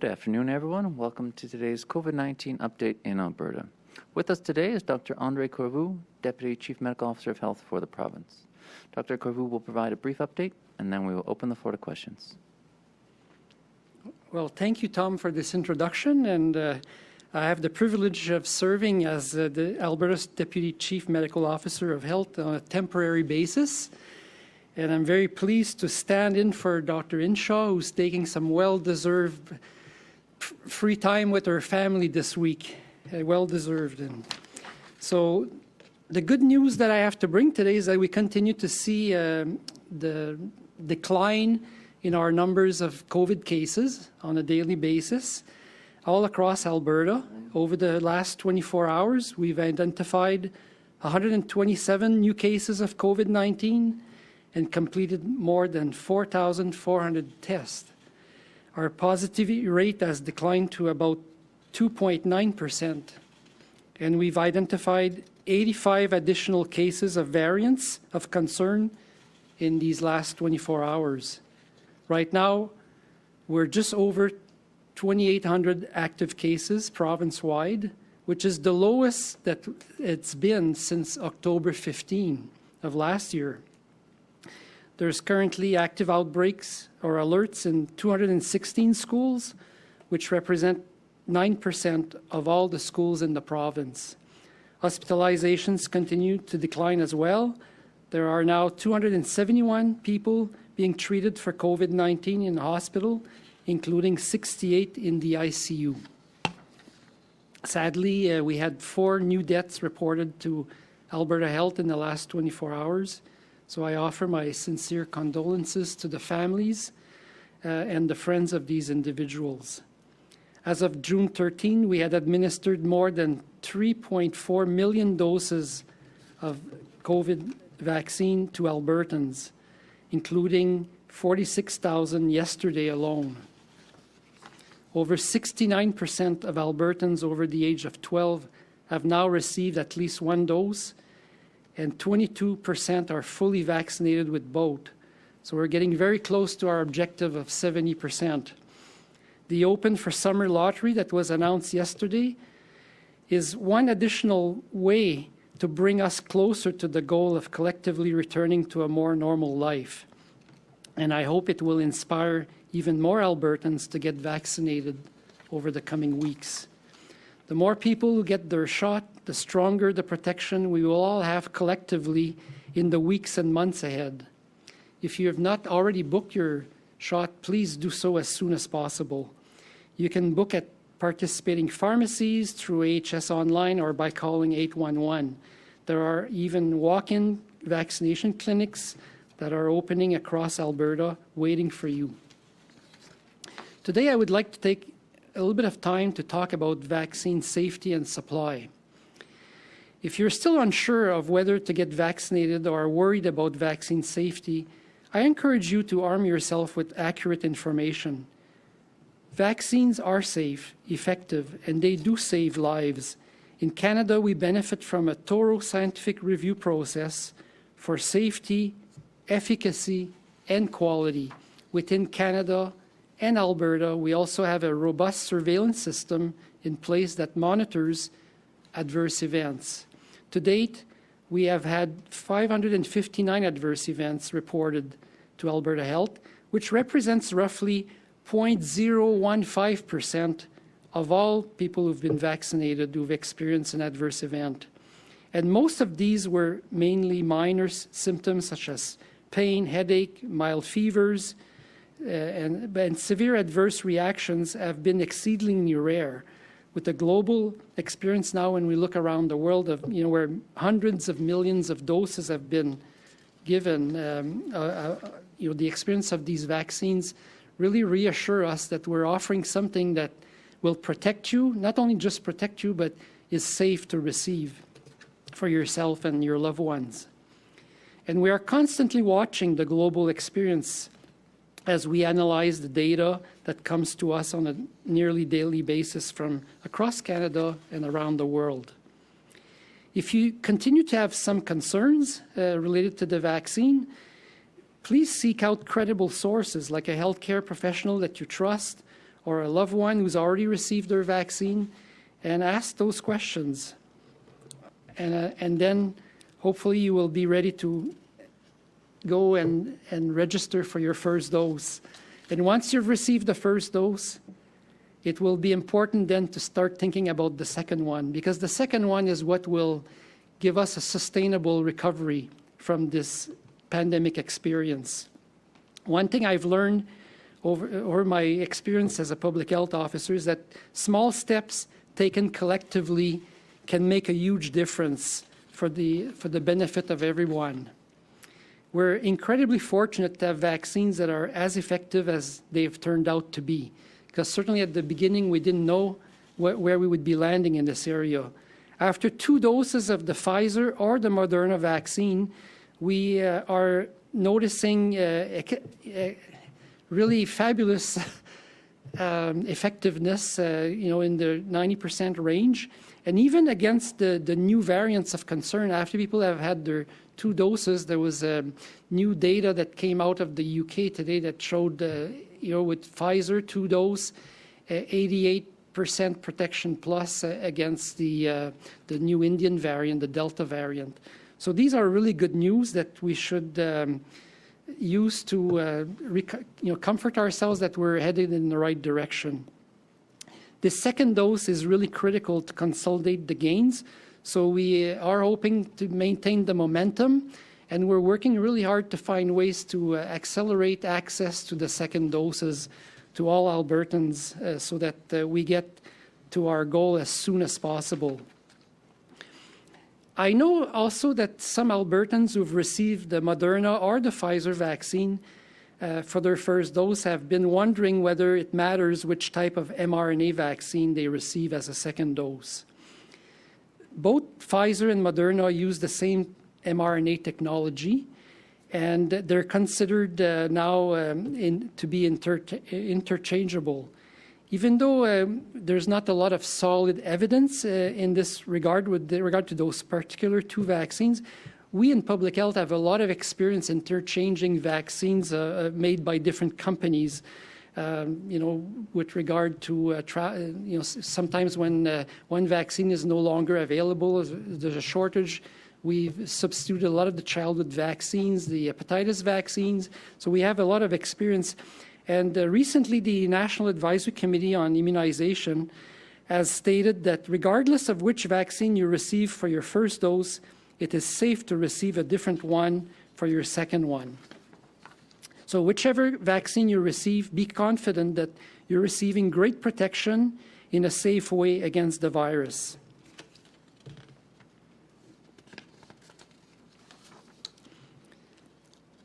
Good afternoon, everyone, and welcome to today's COVID-19 update in Alberta. With us today is Dr. Andre Corvu, Deputy Chief Medical Officer of Health for the province. Dr. Corvu will provide a brief update, and then we will open the floor to questions. Well, thank you, Tom, for this introduction, and I have the privilege of serving as the Alberta's Deputy Chief Medical Officer of Health on a temporary basis. And I'm very pleased to stand in for Dr. Inshaw, who's taking some well-deserved free time with her family this week. Well-deserved. And so the good news that I have to bring today is that we continue to see the decline in our numbers of COVID cases on a daily basis all across Alberta. Over the last 24 hours, we've identified 127 new cases of COVID-19 and completed more than 4,400 tests. Our positivity rate has declined to about 2.9%, and we've identified 85 additional cases of variants of concern in these last 24 hours. Right now, we're just over 2,800 active cases province-wide, which is the lowest that it's been since October 15 of last year. There's currently active outbreaks or alerts in 216 schools, which represent 9% of all the schools in the province. Hospitalizations continue to decline as well. There are now 271 people being treated for COVID-19 in the hospital, including 68 in the ICU. Sadly, we had 4 new deaths reported to Alberta Health in the last 24 hours. So I offer my sincere condolences to the families and the friends of these individuals. As of June 13, we had administered more than 3.4 million doses of COVID vaccine to Albertans, including 46,000 yesterday alone. Over 69% of Albertans over the age of 12 have now received at least 1 dose, and 22% are fully vaccinated with both. So we're getting very close to our objective of 70%. The Open for Summer lottery that was announced yesterday is one additional way to bring us closer to the goal of collectively returning to a more normal life. And I hope it will inspire even more Albertans to get vaccinated over the coming weeks. The more people who get their shot, the stronger the protection we will all have collectively in the weeks and months ahead. If you have not already booked your shot, please do so as soon as possible. You can book at participating pharmacies, through AHS Online, or by calling 811. There are even walk-in vaccination clinics that are opening across Alberta waiting for you. Today, I would like to take a little bit of time to talk about vaccine safety and supply. If you're still unsure of whether to get vaccinated or are worried about vaccine safety, I encourage you to arm yourself with accurate information. Vaccines are safe, effective, and they do save lives. In Canada, we benefit from a thorough scientific review process for safety, efficacy, and quality. Within Canada and Alberta, we also have a robust surveillance system in place that monitors adverse events. To date, we have had 559 adverse events reported to Alberta Health, which represents roughly 0.015% of all people who've been vaccinated who've experienced an adverse event. And most of these were mainly minor symptoms such as pain, headache, mild fevers, and severe adverse reactions have been exceedingly rare. With the global experience now, when we look around the world of, where hundreds of millions of doses have been given, the experience of these vaccines really reassure us that we're offering something that will protect you, not only just protect you, but is safe to receive for yourself and your loved ones. And we are constantly watching the global experience as we analyze the data that comes to us on a nearly daily basis from across Canada and around the world. If you continue to have some concerns related to the vaccine, please seek out credible sources like a healthcare professional that you trust or a loved one who's already received their vaccine, and ask those questions. And then hopefully you will be ready to go and register for your first dose. And once you've received the first dose, it will be important then to start thinking about the second one, because the second one is what will give us a sustainable recovery from this pandemic experience. One thing I've learned over my experience as a public health officer is that small steps taken collectively can make a huge difference for the benefit of everyone. We're incredibly fortunate to have vaccines that are as effective as they've turned out to be, because certainly at the beginning we didn't know where we would be landing in this area. After 2 doses of the Pfizer or the Moderna vaccine, we are noticing really fabulous effectiveness, in the 90% range. And even against the new variants of concern, after people have had their 2 doses, there was new data that came out of the UK today that showed, with Pfizer 2-dose, 88% protection plus against the new Indian variant, the Delta variant. So these are really good news that we should use to comfort ourselves that we're headed in the right direction. The second dose is really critical to consolidate the gains. So we are hoping to maintain the momentum, and we're working really hard to find ways to accelerate access to the second doses to all Albertans so that we get to our goal as soon as possible. I know also that some Albertans who've received the Moderna or the Pfizer vaccine for their first dose have been wondering whether it matters which type of mRNA vaccine they receive as a second dose. Both Pfizer and Moderna use the same mRNA technology, and they're considered now to be interchangeable. Even though there's not a lot of solid evidence in this regard with regard to those particular 2 vaccines, we in public health have a lot of experience interchanging vaccines made by different companies, with regard to, sometimes when one vaccine is no longer available, there's a shortage, we've substituted a lot of the childhood vaccines, the hepatitis vaccines, so we have a lot of experience. And recently, the National Advisory Committee on Immunization has stated that regardless of which vaccine you receive for your first dose, it is safe to receive a different one for your second one. So whichever vaccine you receive, be confident that you're receiving great protection in a safe way against the virus.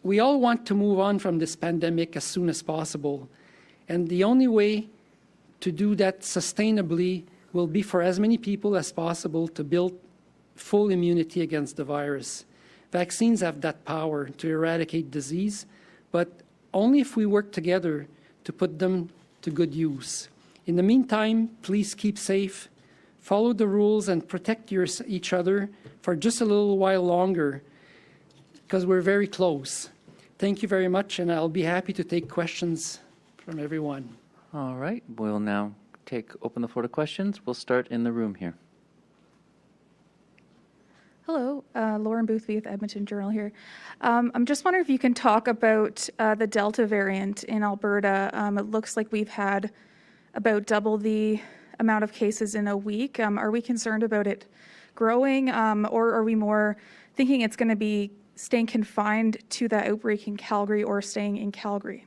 We all want to move on from this pandemic as soon as possible, and the only way to do that sustainably will be for as many people as possible to build full immunity against the virus. Vaccines have that power to eradicate disease, but only if we work together to put them to good use. In the meantime, please keep safe, follow the rules, and protect each other for just a little while longer, because we're very close. Thank you very much, and I'll be happy to take questions from everyone. All right, we'll now open the floor to questions. We'll start in the room here. Hello, Lauren Boothby with Edmonton Journal here. I'm just wondering if you can talk about the Delta variant in Alberta. It looks like we've had about double the amount of cases in a week. Are we concerned about it growing, or are we more thinking it's going to be staying confined to that outbreak in Calgary or staying in Calgary?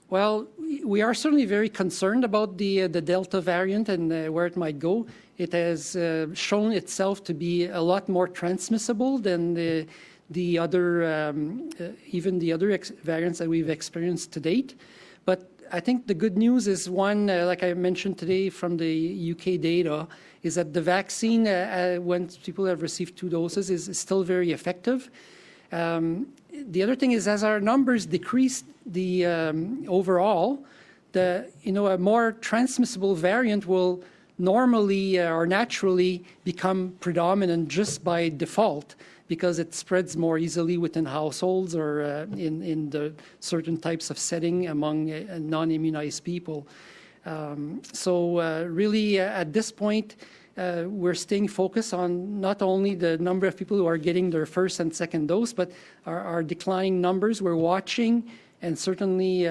Well, we are certainly very concerned about the Delta variant and where it might go. It has shown itself to be a lot more transmissible than the other, even the other variants that we've experienced to date. But I think the good news is one, like I mentioned today from the UK data, is that the vaccine, when people have received 2 doses, is still very effective. The other thing is, as our numbers decrease, the overall, a more transmissible variant will normally or naturally become predominant just by default, because it spreads more easily within households or in the certain types of setting among non-immunized people. Really, at this point, we're staying focused on not only the number of people who are getting their first and second dose, but our declining numbers. We're watching and certainly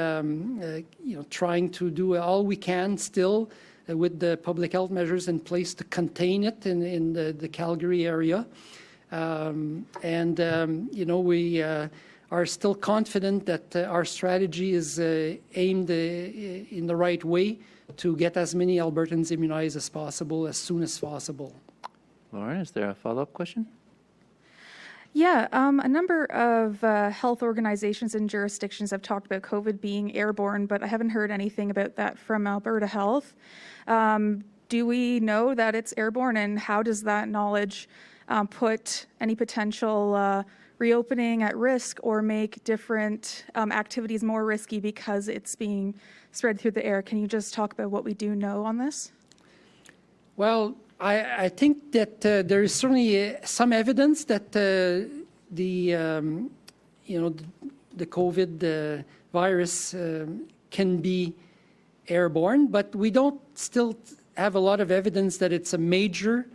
trying to do all we can still with the public health measures in place to contain it in the Calgary area. We are still confident that our strategy is aimed in the right way to get as many Albertans immunized as possible as soon as possible. Lauren, is there a follow-up question? Yeah, a number of health organizations and jurisdictions have talked about COVID being airborne, but I haven't heard anything about that from Alberta Health. Do we know that it's airborne, and how does that knowledge put any potential reopening at risk or make different activities more risky because it's being spread through the air? Can you just talk about what we do know on this? Well, I think that there is certainly some evidence that the COVID virus can be airborne, but we don't still have a lot of evidence that it's a major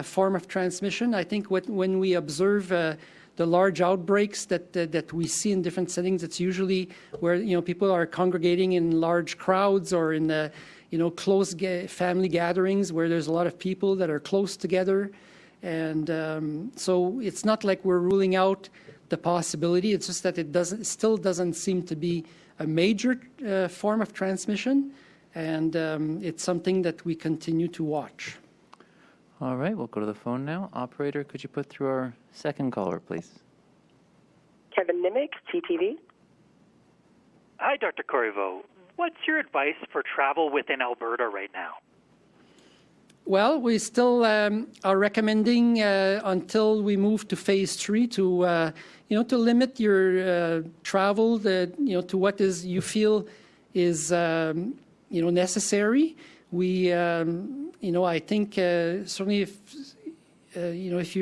form of transmission. I think when we observe the large outbreaks that we see in different settings, it's usually where people are congregating in large crowds or in close family gatherings where there's a lot of people that are close together. And so it's not like we're ruling out the possibility. It's just that it still doesn't seem to be a major form of transmission. And it's something that we continue to watch. All right, we'll go to the phone now. Operator, could you put through our second caller, please? Kevin Nimick, CTV. Hi, Dr. Corriveau. What's your advice for travel within Alberta right now? Well, we still are recommending until we move to phase 3 to limit your travel to what you feel is necessary. We I think certainly if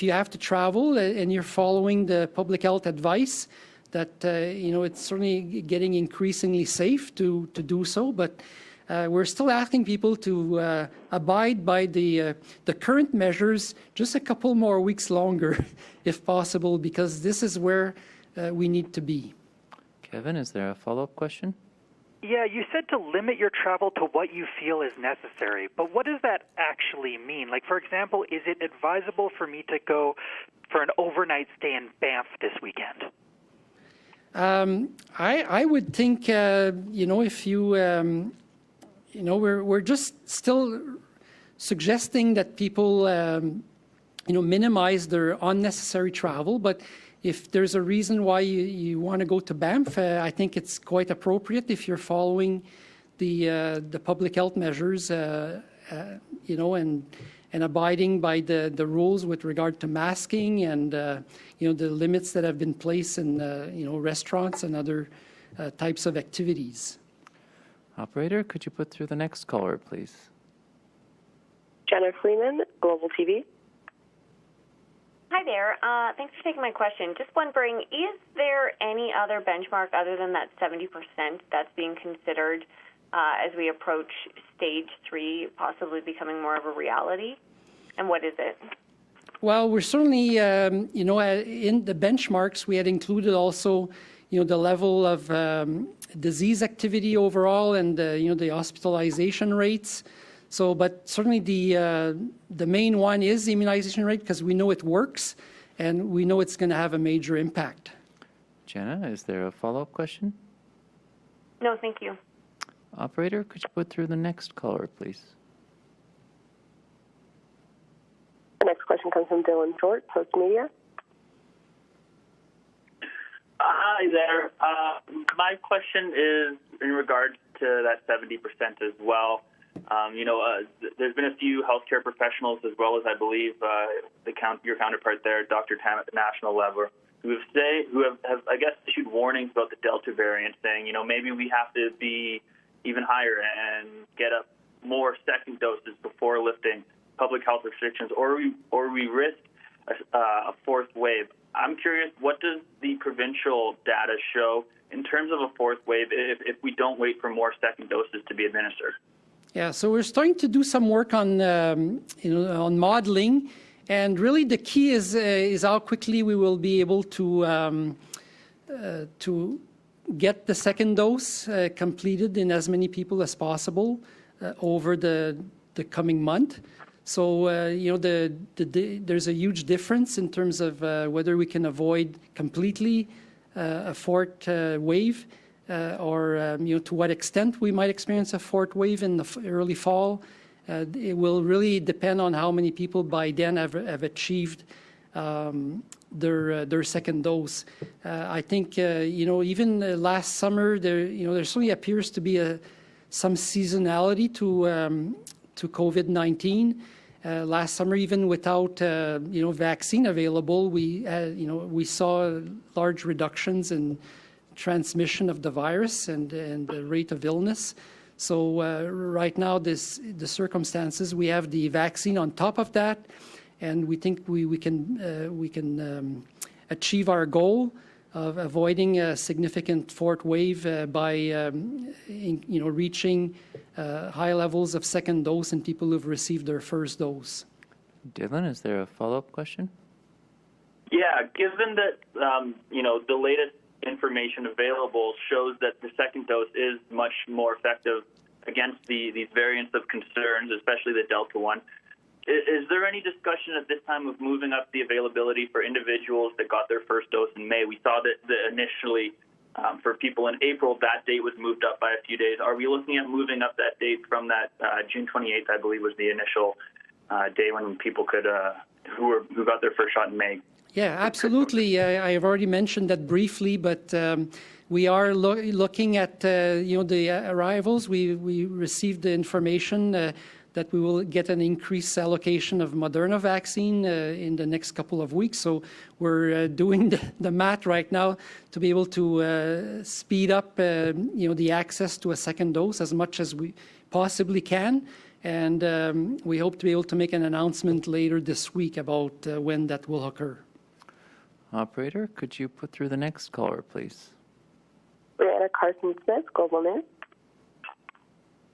you have to travel and you're following the public health advice, that it's certainly getting increasingly safe to do so, but we're still asking people to abide by the current measures just a couple more weeks longer, if possible, because this is where we need to be. Kevin, is there a follow-up question? Yeah, you said to limit your travel to what you feel is necessary, but what does that actually mean? Like, for example, is it advisable for me to go for an overnight stay in Banff this weekend? I would think, if you, we're just still suggesting that people, minimize their unnecessary travel. But if there's a reason why you want to go to Banff, I think it's quite appropriate if you're following the public health measures, and abiding by the rules with regard to masking and the limits that have been placed in restaurants and other types of activities. Operator, could you put through the next caller, please? Jenna Freeman, Global TV. Hi there. Thanks for taking my question. Just wondering, is there any other benchmark other than that 70% that's being considered as we approach stage 3 possibly becoming more of a reality? And what is it? Well, we're certainly, in the benchmarks, we had included also, the level of disease activity overall and, the hospitalization rates. So, but certainly the main one is the immunization rate because we know it works and we know it's going to have a major impact. Jenna, is there a follow-up question? No, thank you. Operator, could you put through the next caller, please? The next question comes from Dylan Short, Post Media. Hi there. My question is in regards to that 70% as well. There's been a few healthcare professionals, as well as I believe your counterpart there, Dr. Tam at the national level, who have I guess issued warnings about the Delta variant, saying maybe we have to be even higher and get up more second doses before lifting public health restrictions, or we risk a fourth wave. I'm curious, what does the provincial data show in terms of a fourth wave if we don't wait for more second doses to be administered? Yeah, so we're starting to do some work on on modeling, and really the key is how quickly we will be able to get the second dose completed in as many people as possible over the coming month. So there's a huge difference in terms of whether we can avoid completely a fourth wave. Or to what extent we might experience a fourth wave in the early fall. It will really depend on how many people by then have achieved their second dose. I think even last summer there certainly appears to be some seasonality to COVID-19. Last summer, even without vaccine available, we saw large reductions in transmission of the virus and the rate of illness. So right now, the circumstances, we have the vaccine on top of that, and we think we can achieve our goal of avoiding a significant fourth wave by reaching high levels of second dose in people who've received their first dose. Dylan, is there a follow-up question? Yeah, given that the latest information available shows that the second dose is much more effective against these variants of concerns, especially the Delta one. Is there any discussion at this time of moving up the availability for individuals that got their first dose in May? We saw that initially for people in April, that date was moved up by a few days. Are we looking at moving up that date from that June 28th, I believe, was the initial day when people could who got their first shot in May? Yeah, absolutely. I have already mentioned that briefly, but we are looking at the arrivals. We received the information that we will get an increased allocation of Moderna vaccine in the next couple of weeks. So we're doing the math right now to be able to speed up the access to a second dose as much as we possibly can. And we hope to be able to make an announcement later this week about when that will occur. Operator, could you put through the next caller, please? Brianna Carson-Smith, Global News.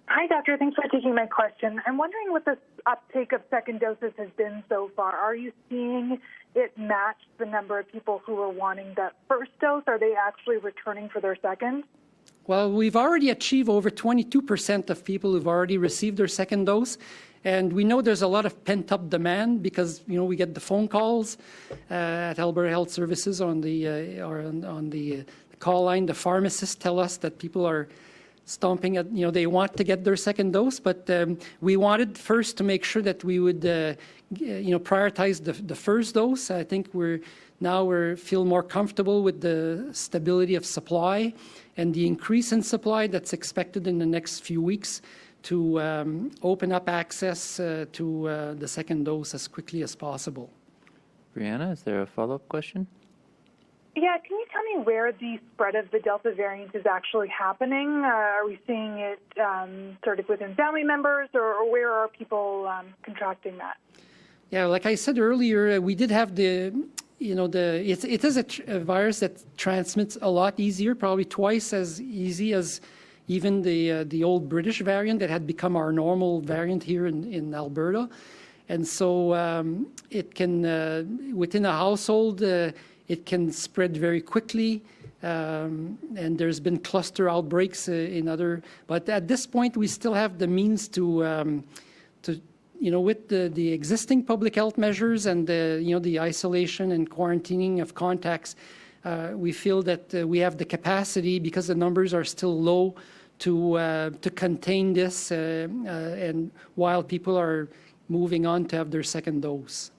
Hi, Doctor. Thanks for taking my question. I'm wondering what the uptake of second doses has been so far. Are you seeing it match the number of people who are wanting that first dose? Are they actually returning for their second? Well, we've already achieved over 22% of people who've already received their second dose. And we know there's a lot of pent-up demand because, we get the phone calls at Alberta Health Services on the call line. The pharmacists tell us that people are stomping at, they want to get their second dose. But we wanted first to make sure that we would, prioritize the first dose. I think we feel more comfortable with the stability of supply and the increase in supply that's expected in the next few weeks to open up access to the second dose as quickly as possible. Brianna, is there a follow-up question? Yeah, can you tell me where the spread of the Delta variant is actually happening? Are we seeing it sort of within family members, or where are people contracting that? Yeah, like I said earlier, we did have it is a virus that transmits a lot easier, probably twice as easy as even the old British variant that had become our normal variant here in Alberta. And so it can, within a household, it can spread very quickly. And there's been cluster outbreaks in other, but at this point we still have the means to with the existing public health measures and the isolation and quarantining of contacts, we feel that we have the capacity, because the numbers are still low, to contain this and while people are moving on to have their second dose.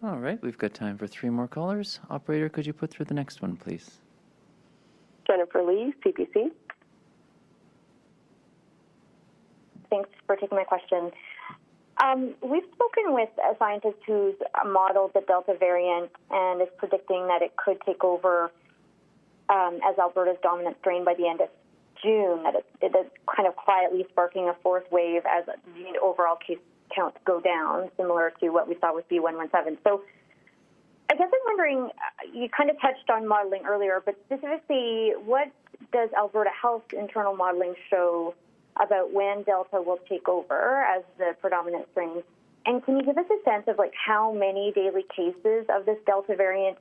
All right, we've got time for 3 more callers. Operator, could you put through the next one, please? Jennifer Lee, CBC. Thanks for taking my question. We've spoken with a scientist who's modeled the Delta variant and is predicting that it could take over as Alberta's dominant strain by the end of June, that it is kind of quietly sparking a fourth wave as the overall case counts go down, similar to what we saw with B117. So I guess I'm wondering, you kind of touched on modeling earlier, but specifically, what does Alberta Health's internal modeling show about when Delta will take over as the predominant strain? And can you give us a sense of how many daily cases of this Delta variant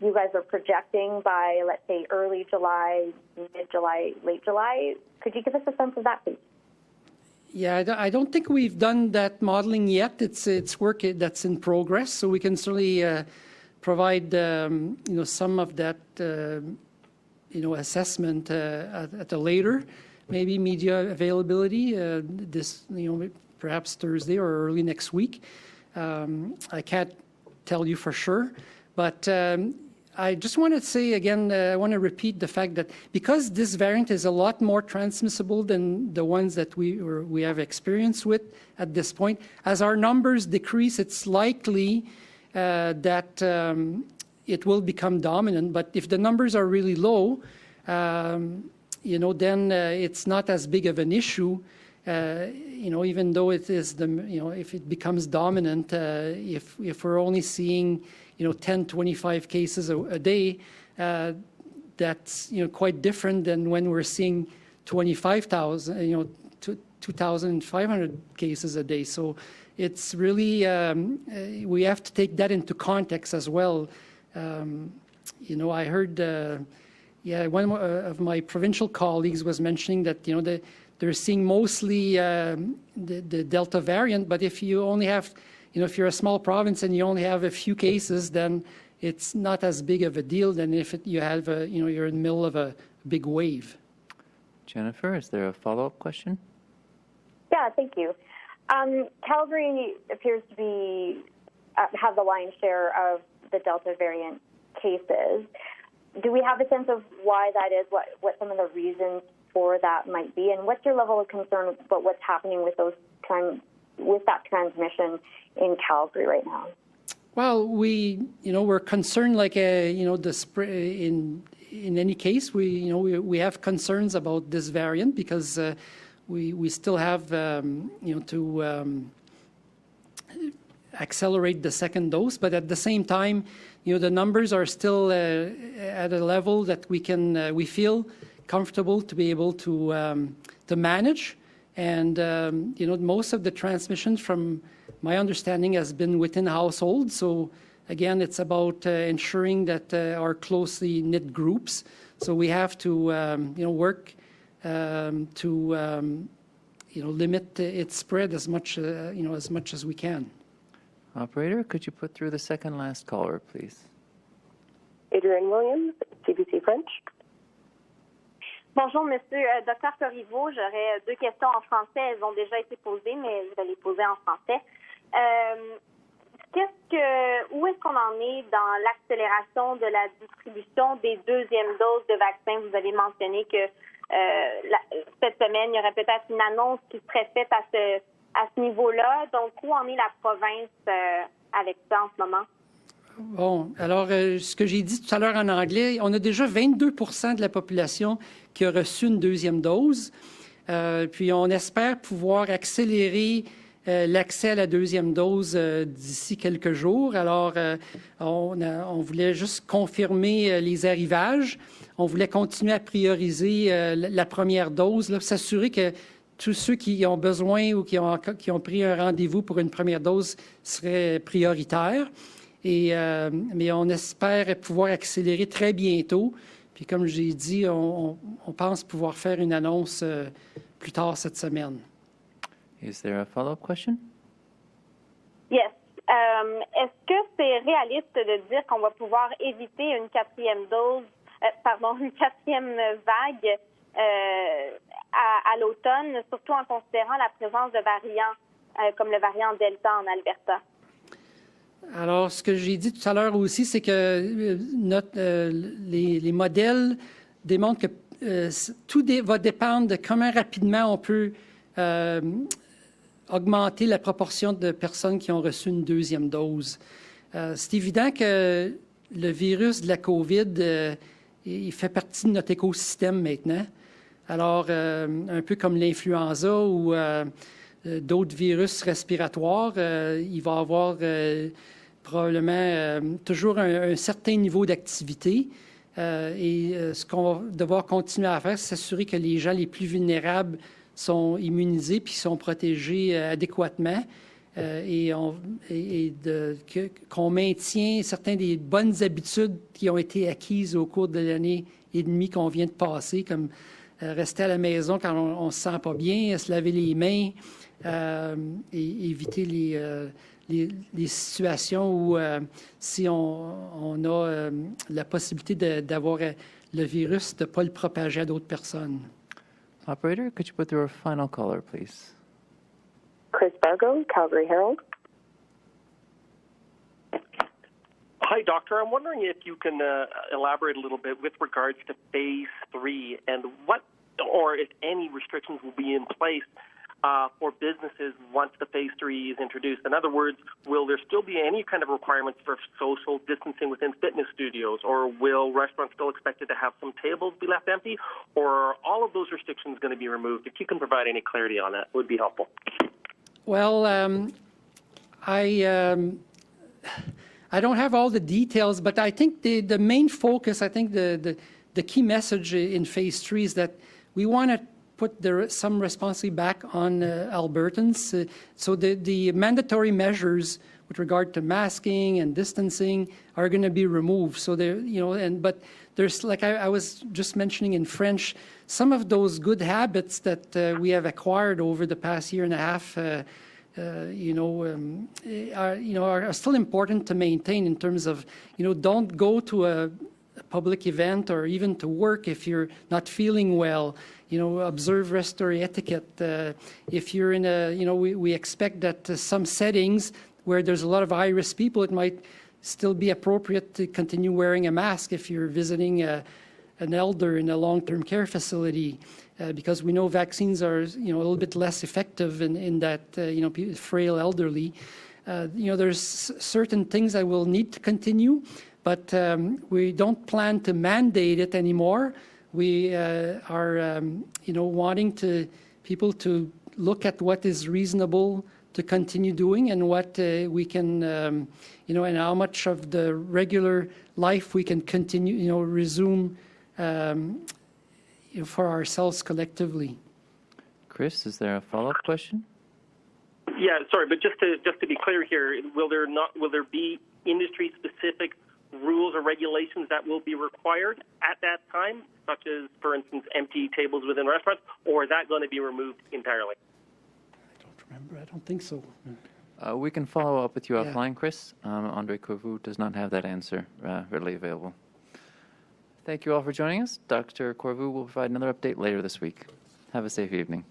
you guys are projecting by, let's say, early July, mid-July, late July? Could you give us a sense of that, please? Yeah, I don't think we've done that modeling yet. It's work that's in progress, so we can certainly provide some of that assessment at a later, maybe media availability this perhaps Thursday or early next week. I can't tell you for sure, but I just want to say again, I want to repeat the fact that because this variant is a lot more transmissible than the ones that we have experience with at this point, as our numbers decrease, it's likely that it will become dominant. But if the numbers are really low, then it's not as big of an issue. Even though it is if it becomes dominant, if we're only seeing 10, 25 cases a day, that's quite different than when we're seeing 25,000, 2,500 cases a day. So it's really we have to take that into context as well. I heard one of my provincial colleagues was mentioning that they're seeing mostly the Delta variant, but if you only have if you're a small province and you only have a few cases, then it's not as big of a deal than if you have you're in the middle of a big wave. Jennifer, is there a follow-up question? Yeah, thank you. Calgary appears to be have the lion's share of the Delta variant cases. Do we have a sense of why that is? What some of the reasons for that might be, and what's your level of concern about what's happening with that transmission in Calgary right now? Well, we're concerned, the spread in any case. We have concerns about this variant because we still have to accelerate the second dose, but at the same time, the numbers are still at a level that we feel comfortable to be able to manage. And, most of the transmission, from my understanding, has been within households. So, again, it's about ensuring that our closely knit groups. So we have to, work to, limit its spread as much as we can. Operator, could you put through the second last caller, please? Adrienne Williams, CBC French. Bonjour, Monsieur Dr. Corriveau. J'aurais deux questions en français. Elles ont déjà été posées, mais je vais les poser en français. Où est-ce qu'on en est dans l'accélération de la distribution des deuxièmes doses de vaccins? Vous avez mentionné que cette semaine, il y aurait peut-être une annonce qui serait faite à ce niveau-là. Donc, où en est la province avec ça en ce moment? Bon, alors, ce que j'ai dit tout à l'heure en anglais, on a déjà 22% de la population qui a reçu une deuxième dose. Puis, on espère pouvoir accélérer l'accès à la deuxième dose d'ici quelques jours. Alors, on voulait juste confirmer les arrivages. On voulait continuer à prioriser la première dose, s'assurer que tous ceux qui ont besoin ou qui ont pris un rendez-vous pour une première dose seraient prioritaires. Mais on espère pouvoir accélérer très bientôt. Puis comme j'ai dit, on pense pouvoir faire une annonce plus tard cette semaine. Is there a follow-up question? Yes. Est-ce que c'est réaliste de dire qu'on va pouvoir éviter une quatrième vague à l'automne, surtout en considérant la présence de variants comme le variant Delta en Alberta? Alors, ce que j'ai dit tout à l'heure aussi, c'est que les modèles démontrent que tout va dépendre de comment rapidement on peut augmenter la proportion de personnes qui ont reçu une deuxième dose. C'est évident que le virus de la COVID, il fait partie de notre écosystème maintenant. Alors, un peu comme l'influenza ou d'autres virus respiratoires. Il va y avoir probablement toujours un certain niveau d'activité. Ce qu'on va devoir continuer à faire, c'est s'assurer que les gens les plus vulnérables sont immunisés puis sont protégés adéquatement. Qu'on maintient certaines des bonnes habitudes qui ont été acquises au cours de l'année et demie qu'on vient de passer, comme rester à la maison quand on ne se sent pas bien, se laver les mains, et éviter les situations où si on a la possibilité d'avoir le virus, de ne pas le propager à d'autres personnes. Operator, could you put through our final caller, please? Chris Bargo, Calgary Herald. Hi, Doctor. I'm wondering if you can elaborate a little bit with regards to Phase 3 and what, or if any, restrictions will be in place for businesses once the Phase 3 is introduced. In other words, will there still be any kind of requirements for social distancing within fitness studios, or will restaurants still expected to have some tables be left empty, or are all of those restrictions going to be removed? If you can provide any clarity on that, it would be helpful. Well, I don't have all the details, but I think the main focus, I think the key message in Phase 3 is that we want to put some responsibility back on Albertans. So the mandatory measures with regard to masking and distancing are going to be removed. So but there's, like I was just mentioning in French, some of those good habits that we have acquired over the past year and a half, are still important to maintain in terms of, don't go to a public event or even to work if you're not feeling well. Observe respiratory etiquette. If you're in we expect that some settings where there's a lot of high-risk people, it might still be appropriate to continue wearing a mask if you're visiting an elder in a long-term care facility, because we know vaccines are, a little bit less effective in that, frail elderly. There's certain things that will need to continue, but we don't plan to mandate it anymore. We are, wanting people to look at what is reasonable to continue doing and what we can, and how much of the regular life we can continue, resume for ourselves collectively. Chris, is there a follow-up question? Yeah, sorry, but just to be clear here, will there be industry-specific rules or regulations that will be required at that time, such as, for instance, empty tables within restaurants, or is that going to be removed entirely? I don't remember. I don't think so. We can follow up with you offline, Chris. Andre Corvu does not have that answer readily available. Thank you all for joining us. Dr. Corvu will provide another update later this week. Have a safe evening.